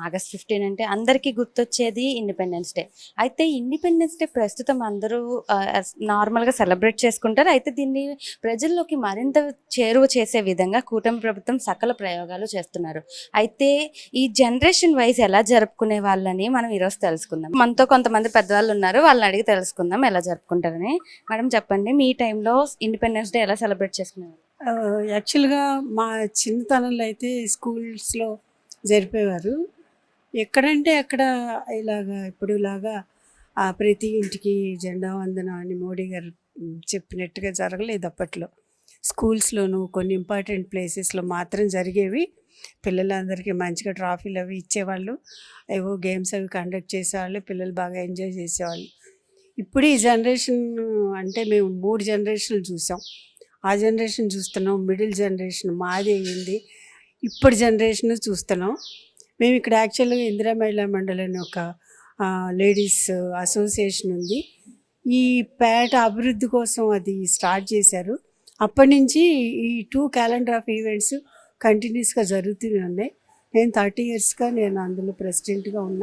August 15 అంటే అందరికీ గుర్తొచ్చేది ఇండిపెండెన్స్ డే. అయితే ఇండిపెండెన్స్ డే ప్రస్తుతం అందరూ నార్మల్గా సెలబ్రేట్ చేసుకుంటారు. అయితే దీన్ని ప్రజల్లోకి మరింత చేరువ చేసే విధంగా కూటమి ప్రభుత్వం సకల ప్రయోగాలు చేస్తున్నారు. అయితే ఈ జనరేషన్ వైజ్ ఎలా జరుపుకునే వాళ్ళని మనం ఈరోజు తెలుసుకుందాం. మనతో కొంతమంది పెద్దవాళ్ళు ఉన్నారు, వాళ్ళని అడిగి తెలుసుకుందాం ఎలా జరుపుకుంటారని. మేడం చెప్పండి, మీ టైంలో ఇండిపెండెన్స్ డే ఎలా సెలబ్రేట్ చేసుకునేవారు? యాక్చువల్గా మా చిన్నతనంలో అయితే స్కూల్స్లో జరిపేవారు. ఎక్కడంటే అక్కడ ఇలాగా ఇప్పుడు ఇలాగా ప్రతి ఇంటికి జెండా వందనం అని మోడీ గారు చెప్పినట్టుగా జరగలేదు అప్పట్లో. స్కూల్స్లోనూ కొన్ని ఇంపార్టెంట్ ప్లేసెస్లో మాత్రం జరిగేవి. పిల్లలందరికీ మంచిగా ట్రాఫీలు అవి ఇచ్చేవాళ్ళు, ఏవో గేమ్స్ అవి కండక్ట్ చేసేవాళ్ళు, పిల్లలు బాగా ఎంజాయ్ చేసేవాళ్ళు. ఇప్పుడు ఈ జనరేషన్ అంటే మేము 3 జనరేషన్లు చూసాం. ఆ జనరేషన్ చూస్తున్నాం, మిడిల్ జనరేషన్ మాది అయ్యింది, ఇప్పుడు జనరేషన్ చూస్తున్నాం. మేము ఇక్కడ యాక్చువల్గా ఇందిరా మహిళా మండలి అని ఒక లేడీస్ అసోసియేషన్ ఉంది. ఈ పేట అభివృద్ధి కోసం అది స్టార్ట్ చేశారు. అప్పటి నుంచి ఈ 2 క్యాలెండర్ ఆఫ్ ఈవెంట్స్ కంటిన్యూస్గా జరుగుతూనే ఉన్నాయి. నేను 30 yearsగా నేను అందులో ప్రెసిడెంట్గా ఉన్నా.